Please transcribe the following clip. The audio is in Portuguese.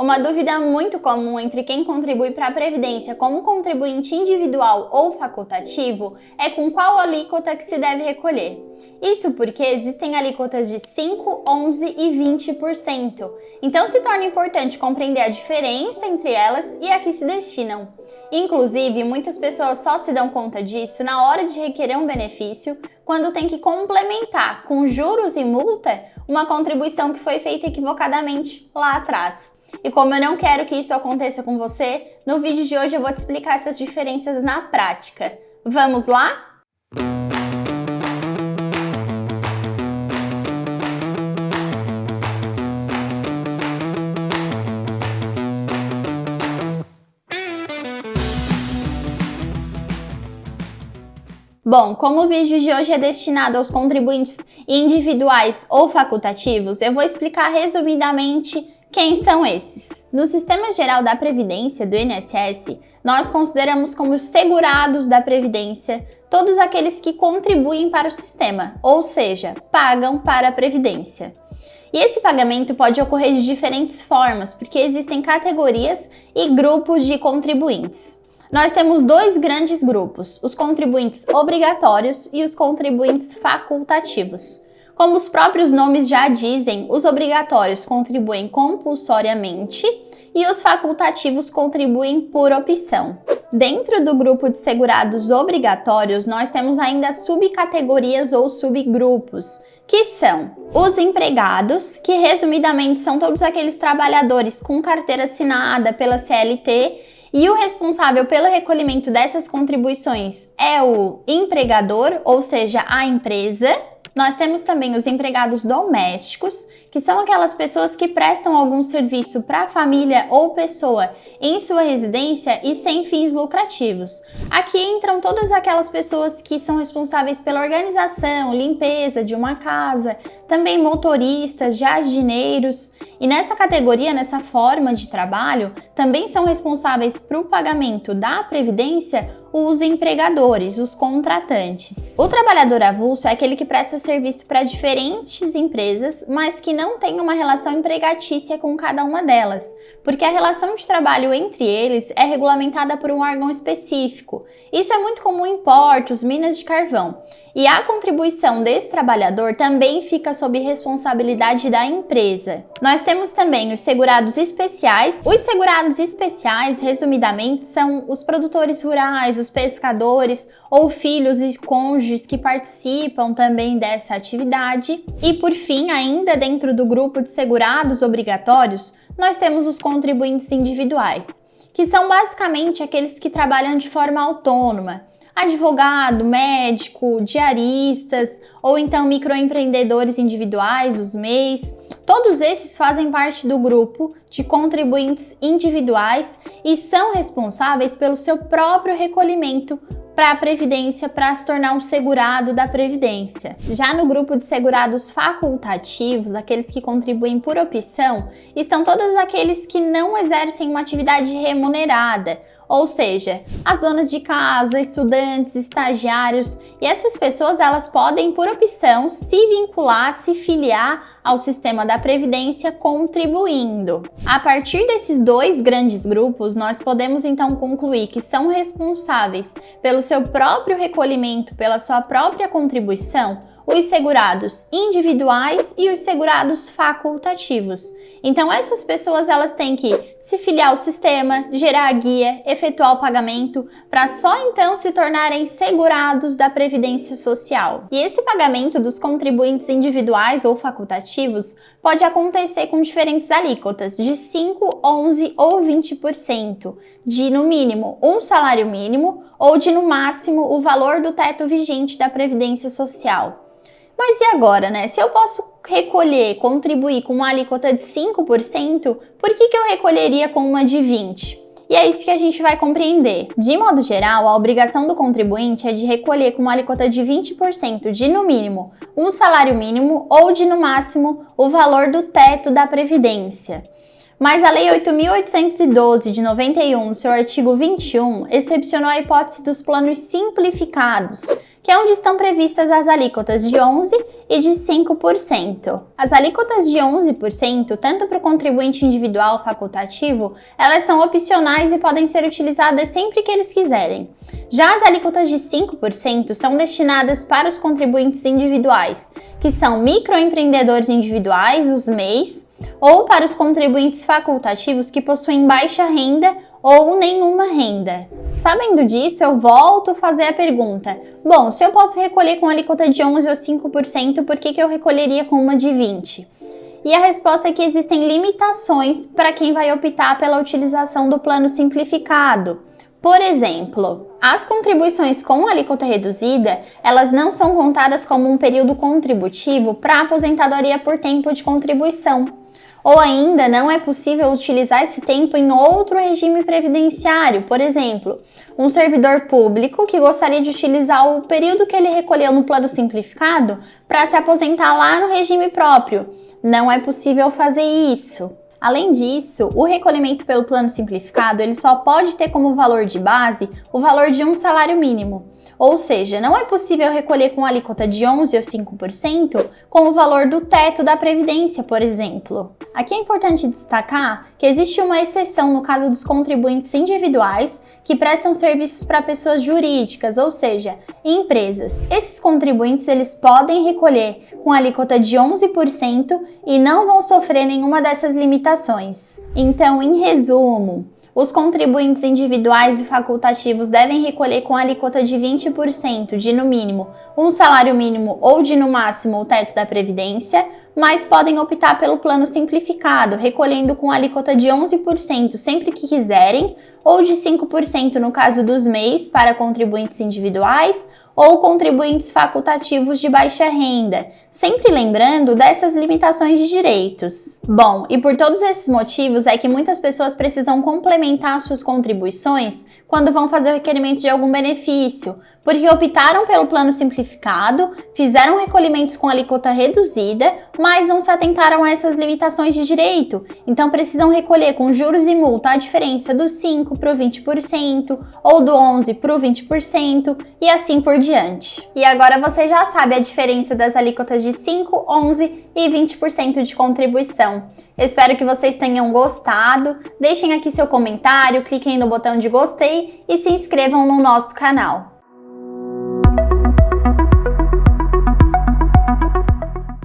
Uma dúvida muito comum entre quem contribui para a Previdência como contribuinte individual ou facultativo é com qual alíquota que se deve recolher. Isso porque existem alíquotas de 5%, 11% e 20%. Então se torna importante compreender a diferença entre elas e a que se destinam. Inclusive, muitas pessoas só se dão conta disso na hora de requerer um benefício, quando tem que complementar com juros e multa uma contribuição que foi feita equivocadamente lá atrás. E como eu não quero que isso aconteça com você, no vídeo de hoje eu vou te explicar essas diferenças na prática. Vamos lá? Bom, como o vídeo de hoje é destinado aos contribuintes individuais ou facultativos, eu vou explicar resumidamente quem são esses. No Sistema Geral da Previdência, do INSS, nós consideramos como segurados da Previdência todos aqueles que contribuem para o sistema, ou seja, pagam para a Previdência. E esse pagamento pode ocorrer de diferentes formas, porque existem categorias e grupos de contribuintes. Nós temos dois grandes grupos, os contribuintes obrigatórios e os contribuintes facultativos. Como os próprios nomes já dizem, os obrigatórios contribuem compulsoriamente e os facultativos contribuem por opção. Dentro do grupo de segurados obrigatórios, nós temos ainda subcategorias ou subgrupos, que são os empregados, que resumidamente são todos aqueles trabalhadores com carteira assinada pela CLT, e o responsável pelo recolhimento dessas contribuições é o empregador, ou seja, a empresa. Nós temos também os empregados domésticos, que são aquelas pessoas que prestam algum serviço para a família ou pessoa em sua residência e sem fins lucrativos. Aqui entram todas aquelas pessoas que são responsáveis pela organização, limpeza de uma casa, também motoristas, jardineiros. E nessa categoria, nessa forma de trabalho, também são responsáveis pelo pagamento da Previdência os empregadores, os contratantes. O trabalhador avulso é aquele que presta serviço para diferentes empresas, mas que não tem uma relação empregatícia com cada uma delas, porque a relação de trabalho entre eles é regulamentada por um órgão específico. Isso é muito comum em portos, minas de carvão. E a contribuição desse trabalhador também fica sob responsabilidade da empresa. Nós temos também os segurados especiais. Os segurados especiais, resumidamente, são os produtores rurais, os pescadores ou filhos e cônjuges que participam também dessa atividade. E por fim, ainda dentro do grupo de segurados obrigatórios, nós temos os contribuintes individuais, que são basicamente aqueles que trabalham de forma autônoma. Advogado, médico, diaristas ou então microempreendedores individuais, os MEIs, todos esses fazem parte do grupo de contribuintes individuais e são responsáveis pelo seu próprio recolhimento para a Previdência, para se tornar um segurado da Previdência. Já no grupo de segurados facultativos, aqueles que contribuem por opção, estão todos aqueles que não exercem uma atividade remunerada, ou seja, as donas de casa, estudantes, estagiários, e essas pessoas elas podem, por opção, se vincular, se filiar ao sistema da Previdência contribuindo. A partir desses dois grandes grupos, nós podemos então concluir que são responsáveis pelo seu próprio recolhimento, pela sua própria contribuição, os segurados individuais e os segurados facultativos. Então essas pessoas elas têm que se filiar ao sistema, gerar a guia, efetuar o pagamento, para só então se tornarem segurados da Previdência Social. E esse pagamento dos contribuintes individuais ou facultativos pode acontecer com diferentes alíquotas, de 5%, 11% ou 20%, de no mínimo um salário mínimo ou de no máximo o valor do teto vigente da Previdência Social. Mas e agora, né? Se eu posso recolher, contribuir com uma alíquota de 5%, por que eu recolheria com uma de 20%? E é isso que a gente vai compreender. De modo geral, a obrigação do contribuinte é de recolher com uma alíquota de 20% de, no mínimo, um salário mínimo ou de, no máximo, o valor do teto da Previdência. Mas a Lei 8.812 de 91, no seu artigo 21, excepcionou a hipótese dos planos simplificados, que é onde estão previstas as alíquotas de 11% e de 5%. As alíquotas de 11%, tanto para o contribuinte individual facultativo, elas são opcionais e podem ser utilizadas sempre que eles quiserem. Já as alíquotas de 5% são destinadas para os contribuintes individuais, que são microempreendedores individuais, os MEIs, ou para os contribuintes facultativos que possuem baixa renda ou nenhuma renda. Sabendo disso, eu volto a fazer a pergunta: bom, se eu posso recolher com alíquota de 11% ou 5%, por que eu recolheria com uma de 20%? E a resposta é que existem limitações para quem vai optar pela utilização do plano simplificado. Por exemplo, as contribuições com alíquota reduzida, elas não são contadas como um período contributivo para aposentadoria por tempo de contribuição. Ou ainda não é possível utilizar esse tempo em outro regime previdenciário, por exemplo, um servidor público que gostaria de utilizar o período que ele recolheu no plano simplificado para se aposentar lá no regime próprio. Não é possível fazer isso. Além disso, o recolhimento pelo plano simplificado ele só pode ter como valor de base o valor de um salário mínimo. Ou seja, não é possível recolher com alíquota de 11% ou 5% com o valor do teto da Previdência, por exemplo. Aqui é importante destacar que existe uma exceção no caso dos contribuintes individuais que prestam serviços para pessoas jurídicas, ou seja, empresas. Esses contribuintes eles podem recolher com alíquota de 11% e não vão sofrer nenhuma dessas limitações. Então, em resumo, os contribuintes individuais e facultativos devem recolher com alíquota de 20% de, no mínimo, um salário mínimo ou de, no máximo, o teto da Previdência, mas podem optar pelo plano simplificado, recolhendo com alíquota de 11% sempre que quiserem, ou de 5% no caso dos MEIs para contribuintes individuais, ou contribuintes facultativos de baixa renda, sempre lembrando dessas limitações de direitos. Bom, e por todos esses motivos é que muitas pessoas precisam complementar suas contribuições quando vão fazer o requerimento de algum benefício, porque optaram pelo plano simplificado, fizeram recolhimentos com alíquota reduzida, mas não se atentaram a essas limitações de direito, então precisam recolher com juros e multa a diferença do 5% para o 20%, ou do 11% para o 20%, e assim por diante. E agora você já sabe a diferença das alíquotas de 5%, 11% e 20% de contribuição. Eu espero que vocês tenham gostado, deixem aqui seu comentário, cliquem no botão de gostei e se inscrevam no nosso canal.